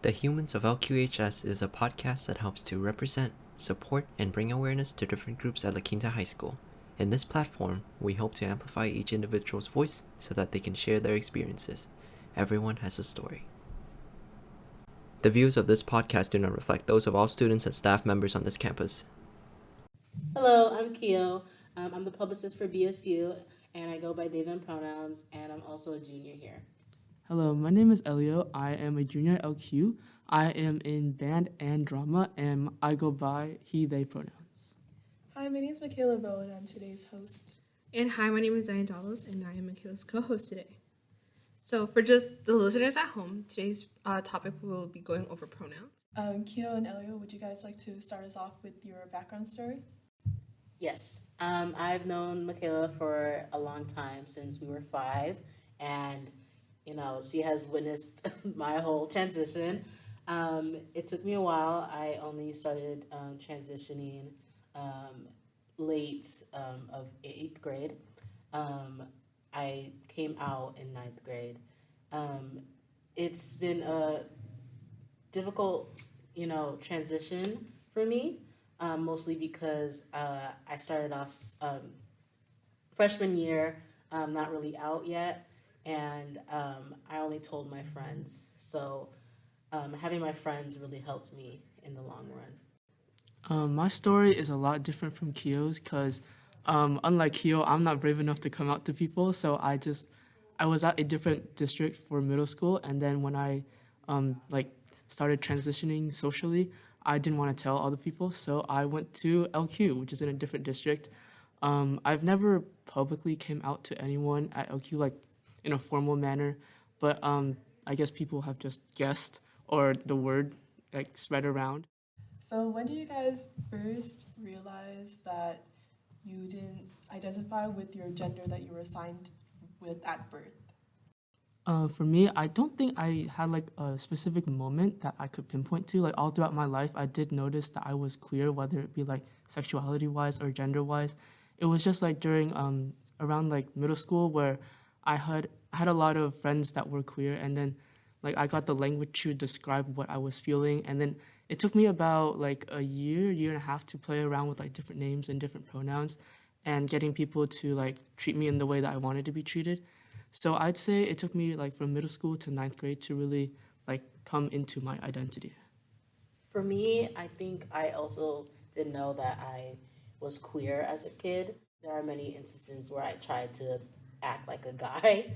The Humans of LQHS is a podcast that helps to represent, support, and bring awareness to different groups at Quinta High School. In this platform, we hope to amplify each individual's voice so that they can share their experiences. Everyone has a story. The views of this podcast do not reflect those of all students and staff members on this campus. Hello, I'm Kiyo. I'm the publicist for BSU, and I go by they, them pronouns, and I'm also a junior here. Hello, my name is Elio. I am a junior at LQ. I am in band and drama, and I go by he, they pronouns. Hi, my name is Mckayla Vo, and I'm today's host. And hi, my name is Dayana Davalos, and I am Mckayla's co-host today. So for just the listeners at home, today's topic will be going over pronouns. Kiyo and Elio, would you guys like to start us off with your background story? Yes, I've known Mckayla for a long time, since we were 5, and she has witnessed my whole transition. It took me a while. I only started transitioning late of 8th grade. I came out in 9th grade. It's been a difficult, transition for me, mostly because I started off freshman year, not really out yet. And I only told my friends. So having my friends really helped me in the long run. My story is a lot different from Kiyo's because unlike Kiyo, I'm not brave enough to come out to people. So I was at a different district for middle school. And then when I started transitioning socially, I didn't want to tell other people. So I went to LQ, which is in a different district. I've never publicly came out to anyone at LQ, in a formal manner, but I guess people have just guessed or the word spread around. So when did you guys first realize that you didn't identify with your gender that you were assigned with at birth? For me, I don't think I had a specific moment that I could pinpoint to. All throughout my life, I did notice that I was queer, whether it be sexuality-wise or gender-wise. It was just during around middle school where I had a lot of friends that were queer, and then I got the language to describe what I was feeling, and then it took me about a year and a half to play around with different names and different pronouns and getting people to treat me in the way that I wanted to be treated. So I'd say it took me from middle school to 9th grade to really come into my identity. For me, I think I also didn't know that I was queer as a kid. There are many instances where I tried to act like a guy.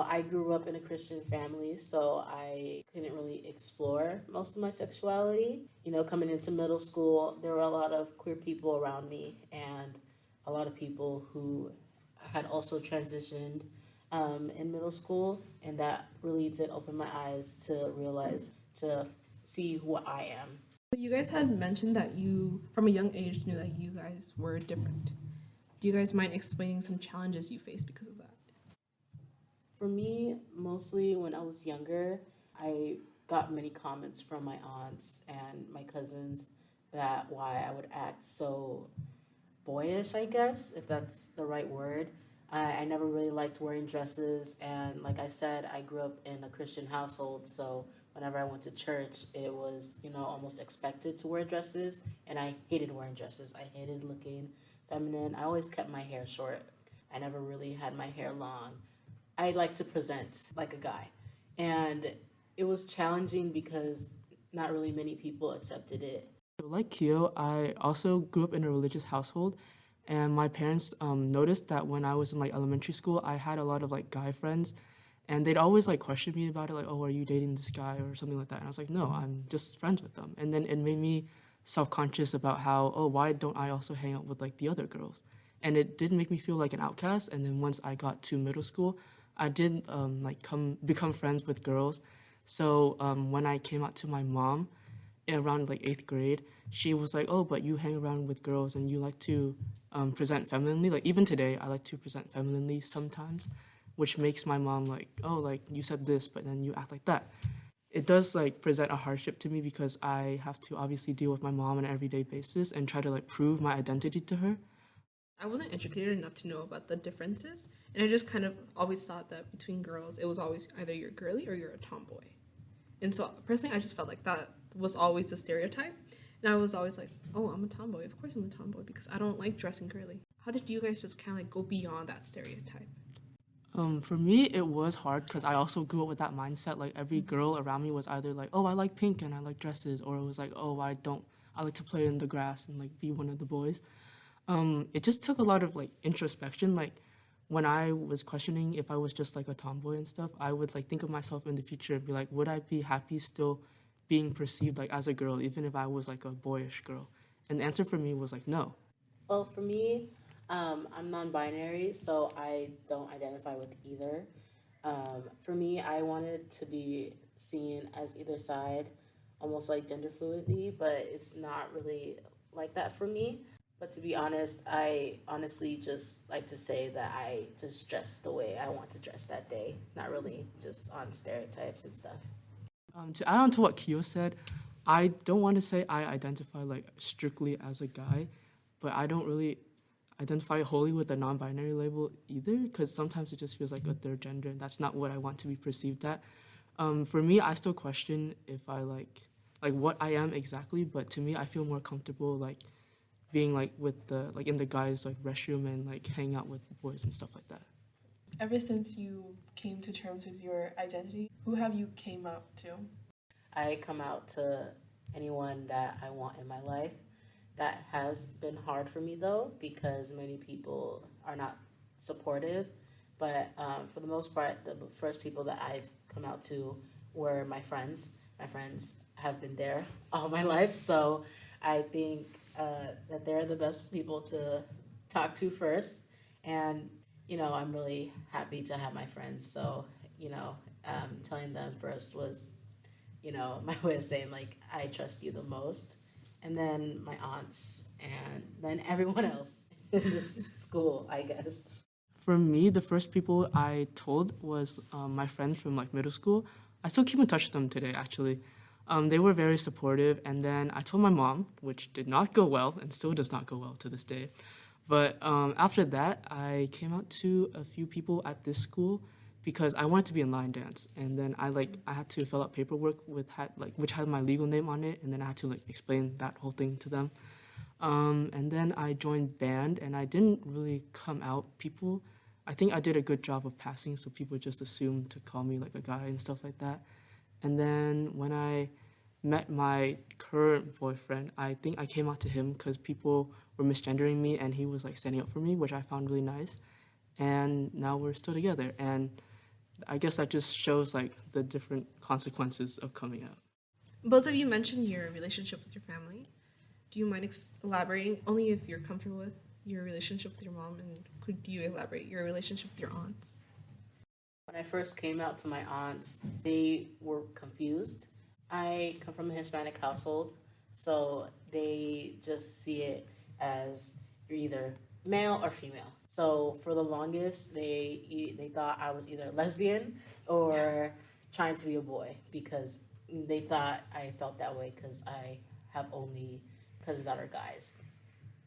I grew up in a Christian family, so I couldn't really explore most of my sexuality. Coming into middle school, there were a lot of queer people around me and a lot of people who had also transitioned in middle school, and that really did open my eyes to see who I am. You guys had mentioned that you, from a young age, knew that you guys were different. Do you guys mind explaining some challenges you faced because of that? For me, mostly when I was younger, I got many comments from my aunts and my cousins that why I would act so boyish, I guess, if that's the right word. I never really liked wearing dresses, and like I said, I grew up in a Christian household, so whenever I went to church, it was, almost expected to wear dresses, and I hated wearing dresses. I hated looking feminine. I always kept my hair short. I never really had my hair long. I like to present like a guy. And it was challenging because not really many people accepted it. Like Kiyo, I also grew up in a religious household, and my parents noticed that when I was in elementary school, I had a lot of guy friends, and they'd always question me about it, oh, are you dating this guy or something like that? And I was like, no, I'm just friends with them. And then it made me self-conscious about how, oh, why don't I also hang out with the other girls? And it did make me feel like an outcast. And then once I got to middle school, I did become friends with girls. So when I came out to my mom around 8th grade, she was like, oh, but you hang around with girls and you like to present femininely. Even today, I like to present femininely sometimes, which makes my mom oh, you said this, but then you act like that. It does present a hardship to me because I have to obviously deal with my mom on an everyday basis and try to prove my identity to her. I wasn't educated enough to know about the differences, and I just kind of always thought that between girls, it was always either you're girly or you're a tomboy. And so personally, I just felt like that was always the stereotype. And I was always like, oh, I'm a tomboy. Of course I'm a tomboy because I don't like dressing girly. How did you guys just kind of like go beyond that stereotype? For me, it was hard because I also grew up with that mindset. Like every girl around me was either like, oh, I like pink and I like dresses, or it was like, oh, I like to play in the grass and like be one of the boys. It just took a lot of like introspection. Like when I was questioning if I was just like a tomboy and stuff, I would like think of myself in the future and be like, would I be happy still being perceived like as a girl, even if I was like a boyish girl? And the answer for me was like, no. Well, for me, I'm non-binary, so I don't identify with either. For me, I wanted to be seen as either side, almost like gender fluidity, but it's not really like that for me. But to be honest, I honestly just like to say that I just dress the way I want to dress that day, not really just on stereotypes and stuff. To add on to what Kiyo said, I don't want to say I identify like strictly as a guy, but I don't really identify wholly with the non-binary label either, because sometimes it just feels like a third gender, and that's not what I want to be perceived at. For me, I still question if I like what I am exactly, but to me, I feel more comfortable like being like with the like in the guys like restroom and like hanging out with boys and stuff like that. Ever since you came to terms with your identity, who have you came out to? I come out to anyone that I want in my life. That has been hard for me though, because many people are not supportive. But for the most part, the first people that I've come out to were my friends. My friends have been there all my life, so I think that they're the best people to talk to first. And I'm really happy to have my friends. So telling them first was my way of saying like I trust you the most. And then my aunts, and then everyone else in this school, I guess. For me, the first people I told was my friends from like middle school. I still keep in touch with them today, actually. They were very supportive, and then I told my mom, which did not go well and still does not go well to this day. But after that, I came out to a few people at this school because I wanted to be in line dance, and then I had to fill out paperwork which had my legal name on it, and then I had to like explain that whole thing to them. And then I joined band, and I didn't really come out. I think I did a good job of passing, so people just assumed to call me like a guy and stuff like that. And then when I met my current boyfriend, I think I came out to him because people were misgendering me, and he was like standing up for me, which I found really nice. And now we're still together, and I guess that just shows like the different consequences of coming out. Both of you mentioned your relationship with your family. Do you mind elaborating, only if you're comfortable with your relationship with your mom, and could you elaborate your relationship with your aunts? When I first came out to my aunts, they were confused. I come from a Hispanic household, so they just see it as you're either male or female. So for the longest, they thought I was either lesbian or trying to be a boy, because they thought I felt that way because I have only cousins that are guys.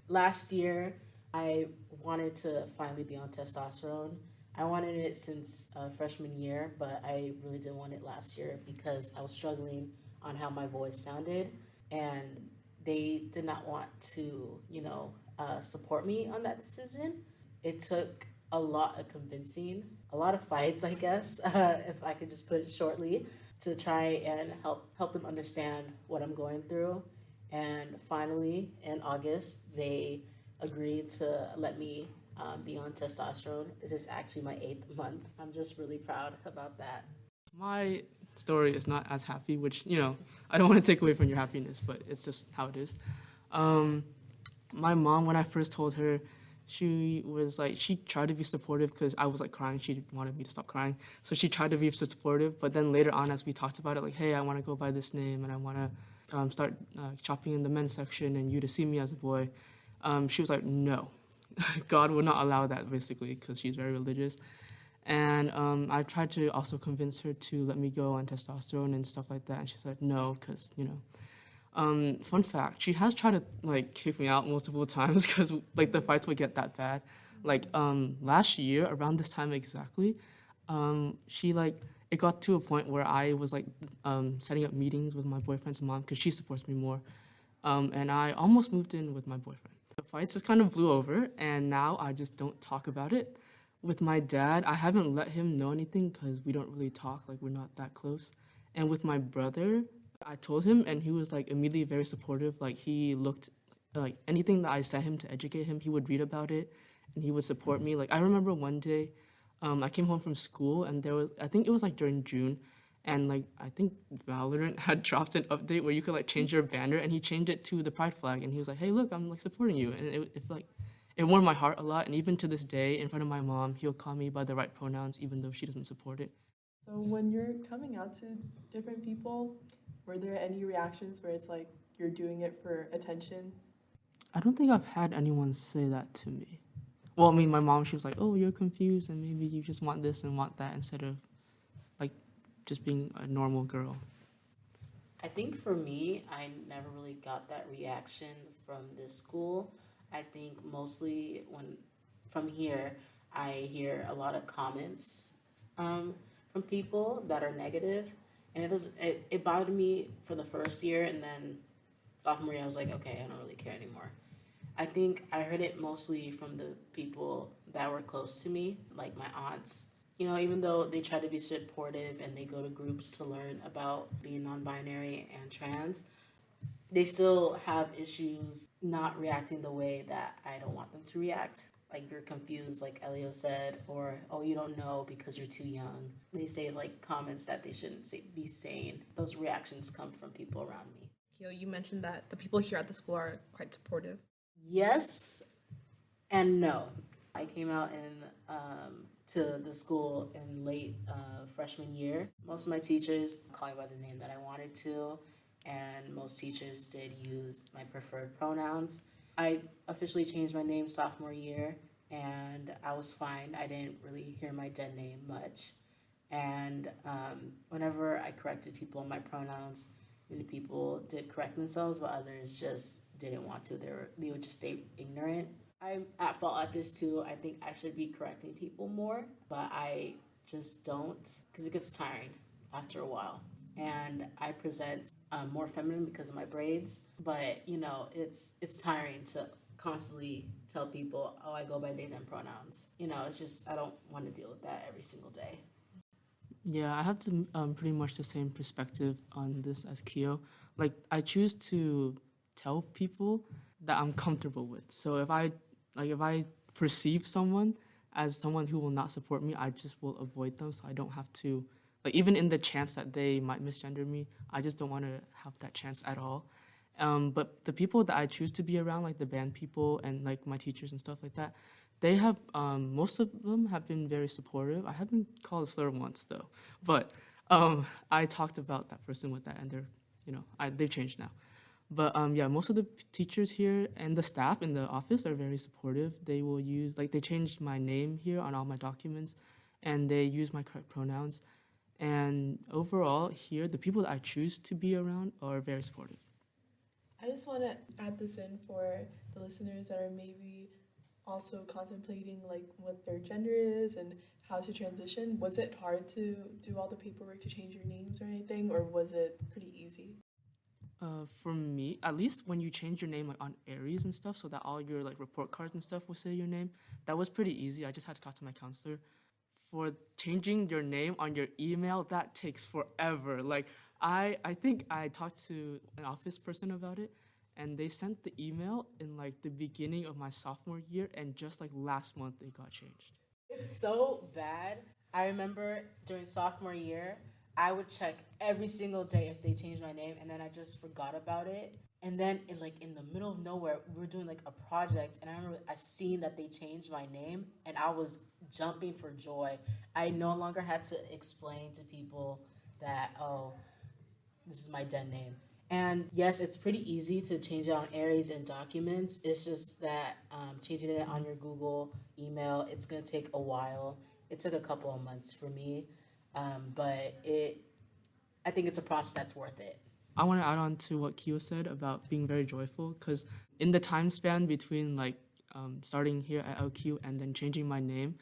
Last year, I wanted to finally be on testosterone. I wanted it since freshman year, but I really didn't want it last year because I was struggling on how my voice sounded, and they did not want to, support me on that decision. It took a lot of convincing, a lot of fights, I guess, if I could just put it shortly, to try and help them understand what I'm going through. And finally, in August, they agreed to let me be on testosterone. This is actually my 8th month. I'm just really proud about that. My story is not as happy, which, I don't want to take away from your happiness, but it's just how it is. My mom, when I first told her, she tried to be supportive because I was like crying. She wanted me to stop crying. So she tried to be supportive, but then later on, as we talked about it, like, hey, I want to go by this name and I want to start shopping in the men's section and you to see me as a boy. She was like, no, God would not allow that, basically, because she's very religious. And I tried to also convince her to let me go on testosterone and stuff like that. And she said no, because, fun fact, she has tried to like kick me out multiple times because like the fights would get that bad. Like last year, around this time exactly, she like it got to a point where I was like setting up meetings with my boyfriend's mom because she supports me more. And I almost moved in with my boyfriend. The fights just kind of blew over, and now I just don't talk about it. With my dad, I haven't let him know anything because we don't really talk, like we're not that close. And with my brother, I told him, and he was like immediately very supportive. Like he looked, like anything that I sent him to educate him, he would read about it, and he would support me. Like I remember one day, I came home from school, and there was, I think it was like during June, and like I think Valorant had dropped an update where you could like change your banner, and he changed it to the pride flag, and he was like, "Hey, look, I'm like supporting you," and it's like it warmed my heart a lot. And even to this day, in front of my mom, he'll call me by the right pronouns, even though she doesn't support it. So when you're coming out to different people, were there any reactions where it's like you're doing it for attention? I don't think I've had anyone say that to me. Well, I mean, my mom, she was like, "Oh, you're confused, and maybe you just want this and want that instead of like just being a normal girl." I think for me, I never really got that reaction from this school. I think mostly when from here, I hear a lot of comments from people that are negative, and it bothered me for the first year, and then sophomore year I was like, okay, I don't really care anymore. I think I heard it mostly from the people that were close to me, like my aunts. You know, even though they try to be supportive and they go to groups to learn about being non-binary and trans, they still have issues not reacting the way that I don't want them to react. Like, you're confused, like Elio said, or, oh, you don't know because you're too young. They say, like, comments that they shouldn't be saying. Those reactions come from people around me. Kiyo, you mentioned that the people here at the school are quite supportive. Yes and no. I came out to the school in late freshman year. Most of my teachers called me by the name that I wanted to, and most teachers did use my preferred pronouns. I officially changed my name sophomore year, and I was fine. I didn't really hear my dead name much. And whenever I corrected people on my pronouns, many people did correct themselves, but others just didn't want to. They would just stay ignorant. I'm at fault at this too. I think I should be correcting people more, but I just don't because it gets tiring after a while. And I present more feminine because of my braids, but you know, it's tiring to constantly tell people, oh, I go by they them pronouns. You know, it's just I don't want to deal with that every single day. Yeah, I have to pretty much the same perspective on this as Kiyo. Like, I choose to tell people that I'm comfortable with. So if I perceive someone as someone who will not support me, I just will avoid them. So I don't have to, like, even in the chance that they might misgender me, I just don't want to have that chance at all. But the people that I choose to be around, like the band people and like my teachers and stuff like that, they have, most of them have been very supportive. I haven't called a slur once though, but I talked about that person with that, and they're, you know, they've changed now. But yeah, most of the teachers here and the staff in the office are very supportive. They will use, like, they changed my name here on all my documents, and they use my correct pronouns. And overall here, the people that I choose to be around are very supportive. I just want to add this in for the listeners that are maybe also contemplating like what their gender is and how to transition. Was it hard to do all the paperwork to change your names or anything, or was it pretty easy? For me, at least when you change your name like on Aries and stuff, so that all your like report cards and stuff will say your name, that was pretty easy. I just had to talk to my counselor. For changing your name on your email, that takes forever. Like I think I talked to an office person about it, and they sent the email in like the beginning of my sophomore year, and just like last month it got changed. It's so bad. I remember during sophomore year, I would check every single day if they changed my name, and then I just forgot about it. And then in the middle of nowhere, we were doing like a project, and I remember I seen that they changed my name, and I was jumping for joy. I no longer had to explain to people that, oh, this is my den name. And yes, it's pretty easy to change it on Aries and documents. It's just that changing it on your Google email, it's going to take a while. It took a couple of months for me, but I think it's a process that's worth it. I want to add on to what Kiyo said about being very joyful, because in the time span between like starting here at LQ and then changing my name,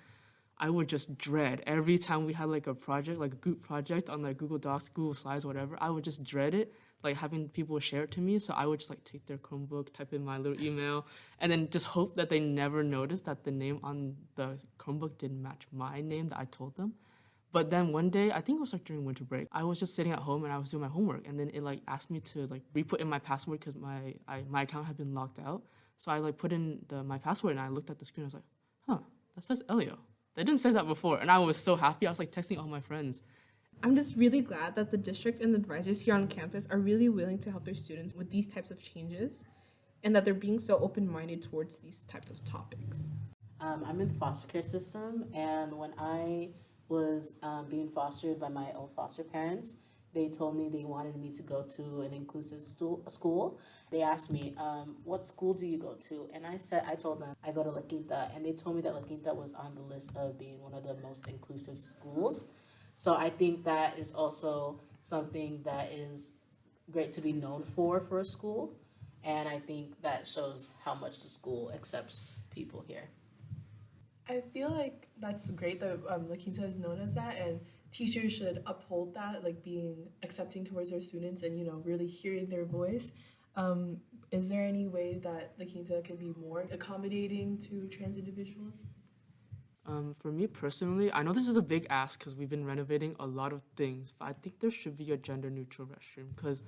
I would just dread every time we had like a project, like a group project on like Google Docs, Google Slides, whatever. I would just dread it, like having people share it to me. So I would just like take their Chromebook, type in my little email, and then just hope that they never noticed that the name on the Chromebook didn't match my name that I told them. But then one day, I think it was like during winter break, I was just sitting at home and I was doing my homework, and then it like asked me to like re-put in my password because my account had been locked out. So I like put in my password and I looked at the screen. I was like, huh, that says Elio. They didn't say that before, and I was so happy. I was like texting all my friends. I'm just really glad that the district and the advisors here on campus are really willing to help their students with these types of changes, and that they're being so open-minded towards these types of topics. I'm in the foster care system, and when I was being fostered by my old foster parents, they told me they wanted me to go to an inclusive school. They asked me, what school do you go to? And I told them I go to La Quinta, and they told me that La Quinta was on the list of being one of the most inclusive schools. So I think that is also something that is great to be known for a school. And I think that shows how much the school accepts people here. I feel like that's great that La Quinta is known as that, and teachers should uphold that, like being accepting towards their students and, really hearing their voice. Is there any way that La Quinta can be more accommodating to trans individuals? For me personally, I know this is a big ask because we've been renovating a lot of things, but I think there should be a gender-neutral restroom because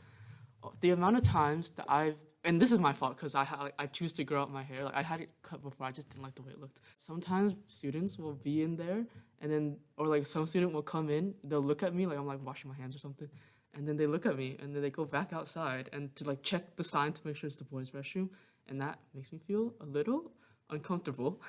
the amount of times that and this is my fault because I choose to grow out my hair. Like I had it cut before, I just didn't like the way it looked. Sometimes students will be in there and then, or like some student will come in, they'll look at me like I'm like washing my hands or something. And then they look at me and then they go back outside and to like check the sign to make sure it's the boys' restroom. And that makes me feel a little uncomfortable.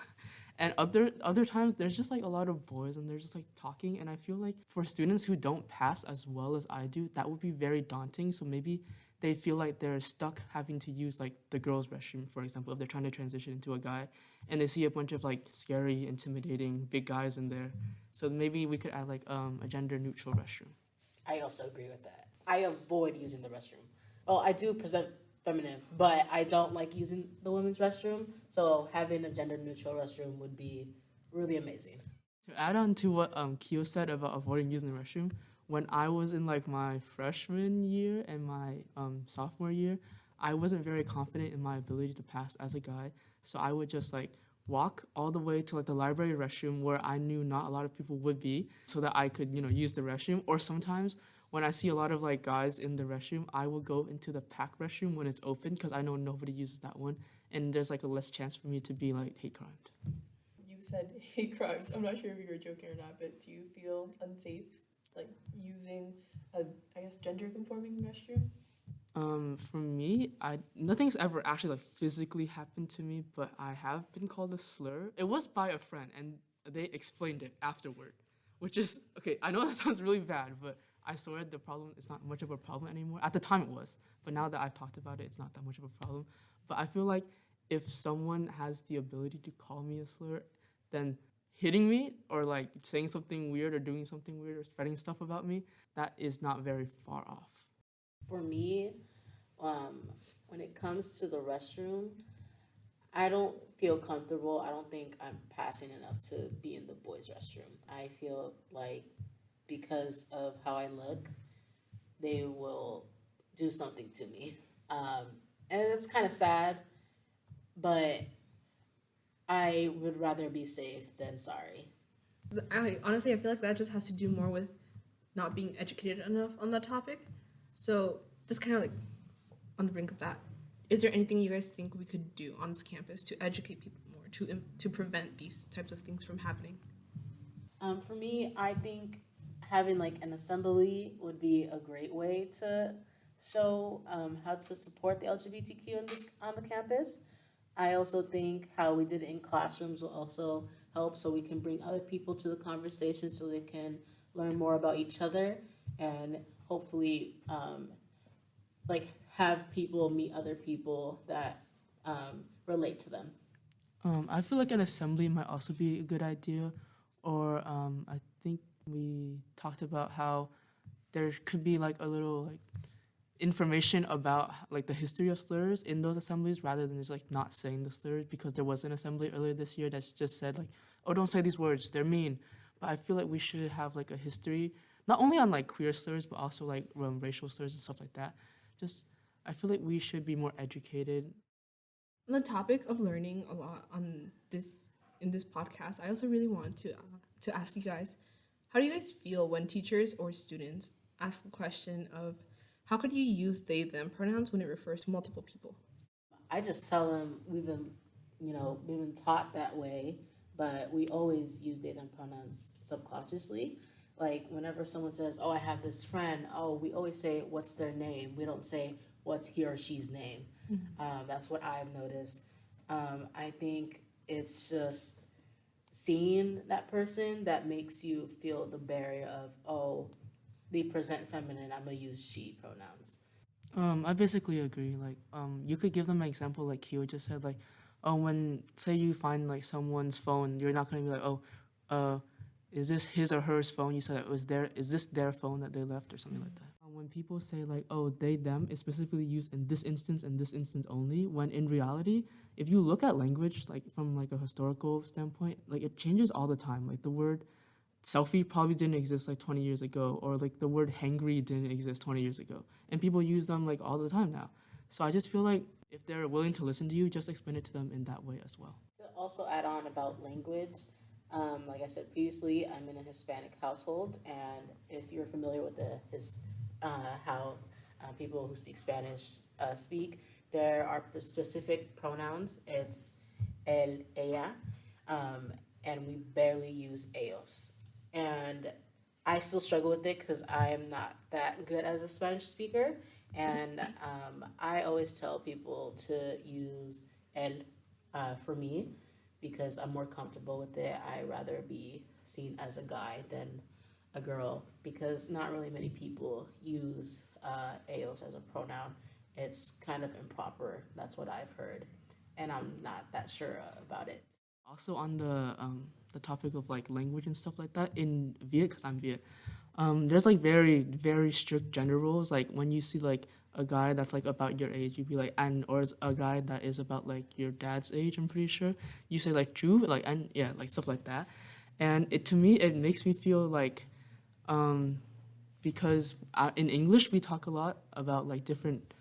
And other times there's just like a lot of boys and they're just like talking, and I feel like for students who don't pass as well as I do, that would be very daunting. So maybe they feel like they're stuck having to use like the girls' restroom, for example, if they're trying to transition into a guy, and they see a bunch of like scary, intimidating big guys in there. So maybe we could add like a gender-neutral restroom. I also agree with that. I avoid using the restroom. Well, I do present feminine, but I don't like using the women's restroom. So having a gender-neutral restroom would be really amazing. To add on to what Kiyo said about avoiding using the restroom, when I was in like my freshman year and my sophomore year, I wasn't very confident in my ability to pass as a guy. So I would just like walk all the way to like the library restroom where I knew not a lot of people would be so that I could, use the restroom. Or sometimes when I see a lot of like guys in the restroom, I will go into the pack restroom when it's open because I know nobody uses that one. And there's like a less chance for me to be like hate crimed. You said hate crimes. I'm not sure if you were joking or not, but do you feel unsafe, like using a, gender-conforming restroom? For me, nothing's ever actually like physically happened to me, but I have been called a slur. It was by a friend, and they explained it afterward, which is okay. I know that sounds really bad, but I swear the problem is not much of a problem anymore. At the time it was, but now that I've talked about it, it's not that much of a problem. But I feel like if someone has the ability to call me a slur, then hitting me or like saying something weird or doing something weird or spreading stuff about me, that is not very far off. For me, when it comes to the restroom, I don't feel comfortable. I don't think I'm passing enough to be in the boys' restroom. I feel like because of how I look, they will do something to me. And it's kind of sad, but I would rather be safe than sorry. Honestly, I feel like that just has to do more with not being educated enough on that topic. So just kind of like on the brink of that, is there anything you guys think we could do on this campus to educate people more, to prevent these types of things from happening? For me, I think having like an assembly would be a great way to show how to support the LGBTQ on the campus. I also think how we did it in classrooms will also help, so we can bring other people to the conversation so they can learn more about each other and hopefully have people meet other people that relate to them. I feel like an assembly might also be a good idea, or I think we talked about how there could be like a little like information about like the history of slurs in those assemblies rather than just like not saying the slurs, because there was an assembly earlier this year that's just said like, oh, don't say these words, they're mean. But I feel like we should have like a history, not only on like queer slurs, but also like racial slurs and stuff like that. Just, I feel like we should be more educated. On the topic of learning a lot in this podcast, I also really want to ask you guys, how do you guys feel when teachers or students ask the question of how could you use they them pronouns when it refers to multiple people? I just tell them we've been taught that way, but we always use they them pronouns subconsciously. Like whenever someone says, "Oh, I have this friend," oh, we always say, "What's their name?" We don't say, "What's he or she's name?" That's what I've noticed. I think it's just seeing that person that makes you feel the barrier of, oh, they present feminine, I'm gonna use she pronouns. I basically agree. Like, you could give them an example, like Kiyo just said, like, oh, when say you find like someone's phone, you're not gonna be like, oh, is this his or hers phone? You said, is this their phone that they left or something like that. When people say like, oh, they them is specifically used in this instance and this instance only, when in reality, if you look at language like from like a historical standpoint, like it changes all the time. Like the word selfie probably didn't exist like 20 years ago, or like the word hangry didn't exist 20 years ago, and people use them like all the time now. So I just feel like if they're willing to listen to you, just explain it to them in that way as well. To also add on about language, like I said previously, I'm in a Hispanic household, and if you're familiar with how people who speak Spanish speak, there are specific pronouns. It's el, ella, and we barely use ellos. And I still struggle with it because I am not that good as a Spanish speaker, and I always tell people to use el for me because I'm more comfortable with it. I rather be seen as a guy than a girl because not really many people use ellos as a pronoun. It's kind of improper. That's what I've heard, and I'm not that sure about it. Also on the topic of like language and stuff like that, in Viet, because I'm Viet, there's like very, very strict gender rules. Like when you see like a guy that's like about your age, you'd be like, and or a guy that is about like your dad's age, I'm pretty sure. You say like true, like, and yeah, like stuff like that. And it, to me, it makes me feel like, because in English we talk a lot about like different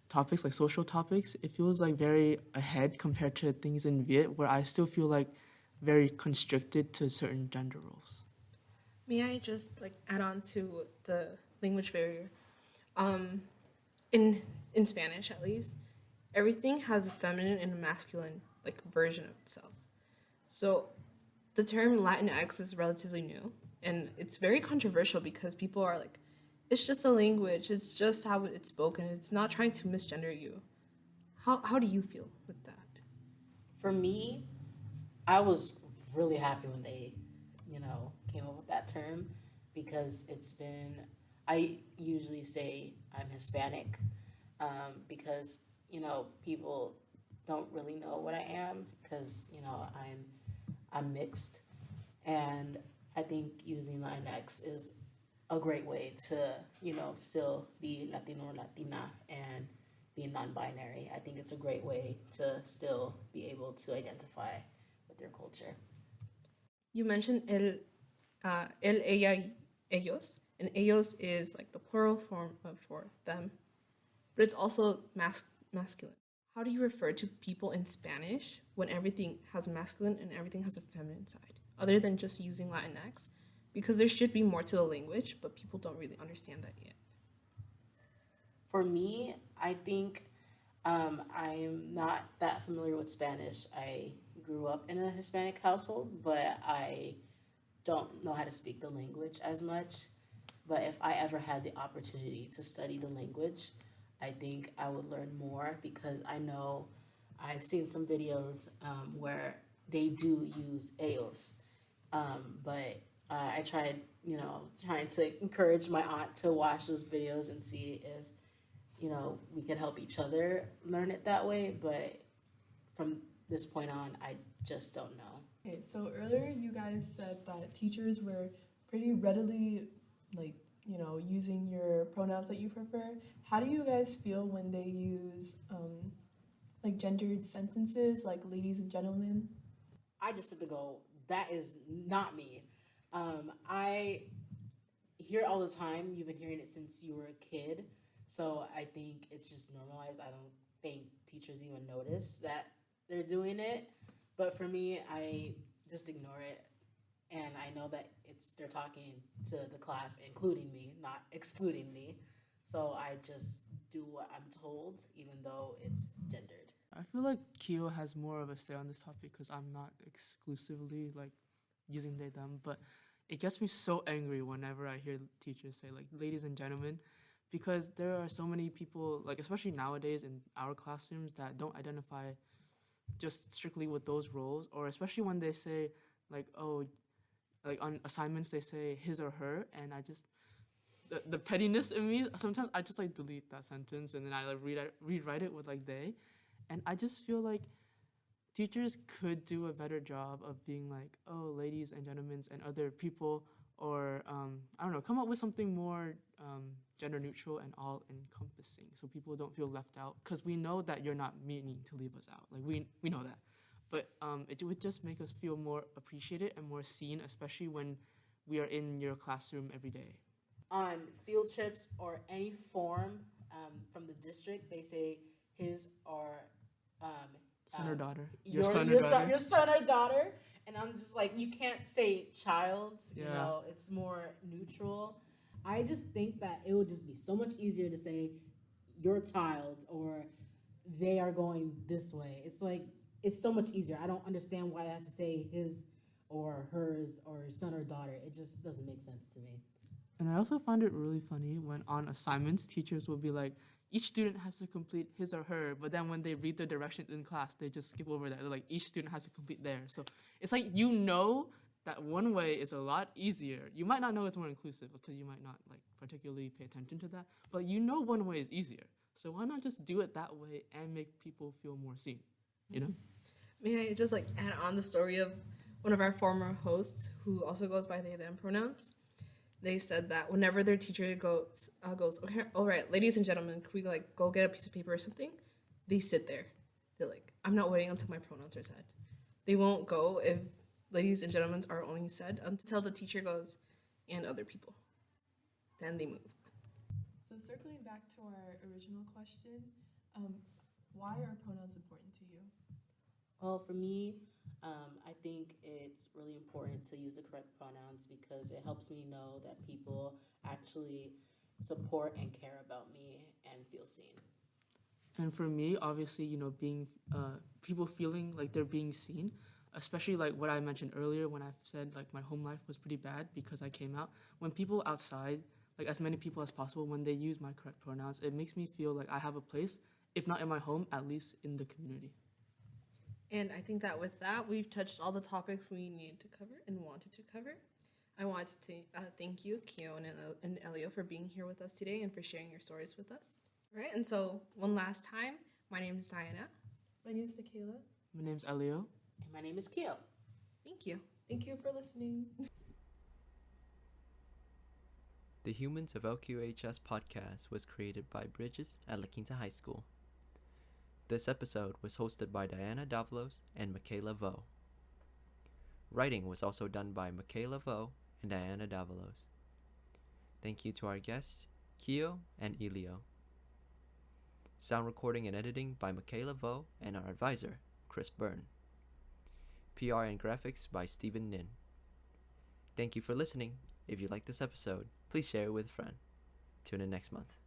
topics, like social topics. It feels like very ahead compared to things in Viet, where I still feel like very constricted to certain gender roles. May I just like add on to the language barrier? In Spanish at least, everything has a feminine and a masculine like version of itself. So the term Latinx is relatively new, and it's very controversial because people are like, it's just a language, it's just how it's spoken, it's not trying to misgender you. How do you feel with that? For me, I was really happy when they, came up with that term because I usually say I'm Hispanic because, people don't really know what I am because, I'm mixed. And I think using Latinx is a great way to, still be Latino or Latina and be non-binary. I think it's a great way to still be able to identify with their culture. You mentioned ella, ellos, and ellos is like the plural form of for them, but it's also masculine. How do you refer to people in Spanish when everything has masculine and everything has a feminine side, other than just using Latinx? Because there should be more to the language, but people don't really understand that yet. For me, I think I'm not that familiar with Spanish. I grew up in a Hispanic household, but I don't know how to speak the language as much. But if I ever had the opportunity to study the language, I think I would learn more because I know I've seen some videos where they do use ellos, but I tried, trying to encourage my aunt to watch those videos and see if, we could help each other learn it that way. But from this point on, I just don't know. Okay, so earlier you guys said that teachers were pretty readily, like, using your pronouns that you prefer. How do you guys feel when they use, like, gendered sentences, like ladies and gentlemen? I just have to go that is not me. I hear it all the time. You've been hearing it since you were a kid. So I think it's just normalized. I don't think teachers even notice that they're doing it. But for me, I just ignore it. And I know that they're talking to the class, including me, not excluding me. So I just do what I'm told, even though it's gendered. I feel like Kiyo has more of a say on this topic because I'm not exclusively like using they them, but it gets me so angry whenever I hear teachers say like ladies and gentlemen, because there are so many people like especially nowadays in our classrooms that don't identify just strictly with those roles, or especially when they say like oh like on assignments they say his or her, and I just the pettiness in me sometimes I just like delete that sentence and then I like rewrite it with like they, and I just feel like teachers could do a better job of being like, oh, ladies and gentlemen and other people, or I don't know, come up with something more gender neutral and all encompassing, so people don't feel left out. Because we know that you're not meaning to leave us out, like we know that, but it would just make us feel more appreciated and more seen, especially when we are in your classroom every day. On field trips or any form from the district, they say his or Son or daughter. your son or your daughter. your son or daughter, and I'm just like, you can't say child. You Yeah. know, it's more neutral. I just think that it would just be so much easier to say your child or they are going this way. It's like it's so much easier. I don't understand why I have to say his or hers or son or daughter. It just doesn't make sense to me. And I also find it really funny when on assignments, teachers will be like, each student has to complete his or her, but then when they read the directions in class, they just skip over that. They're like, each student has to complete theirs. So it's like, you know that one way is a lot easier. You might not know it's more inclusive because you might not like particularly pay attention to that, but you know one way is easier. So why not just do it that way and make people feel more seen, you know? May I just like add on the story of one of our former hosts who also goes by they them pronouns? They said that whenever their teacher goes, okay, all right, ladies and gentlemen, can we like go get a piece of paper or something? They sit there. They're like, I'm not waiting until my pronouns are said. They won't go if ladies and gentlemen are only said until the teacher goes and other people. Then they move. So circling back to our original question, why are pronouns important to you? Well, for me, I think it's really important to use the correct pronouns because it helps me know that people actually support and care about me and feel seen. And for me, obviously, you know, being people feeling like they're being seen, especially like what I mentioned earlier when I said like my home life was pretty bad because I came out. When people outside, like as many people as possible, when they use my correct pronouns, it makes me feel like I have a place, if not in my home, at least in the community. And I think that with that, we've touched all the topics we needed to cover and wanted to cover. I want to thank you, Kiyo and Elio, for being here with us today and for sharing your stories with us. All right, and so one last time, my name is Dayana. My name is Mckayla. My name's Elio. And my name is Kiyo. Thank you. Thank you for listening. The Humans of LQHS podcast was created by Bridges at Quinta High School. This episode was hosted by Dayana Davalos and Mckayla Vo. Writing was also done by Mckayla Vo and Dayana Davalos. Thank you to our guests, Kiyo and Elio. Sound recording and editing by Mckayla Vo and our advisor, Chris Burton. PR and graphics by Stephen Ninh. Thank you for listening. If you like this episode, please share it with a friend. Tune in next month.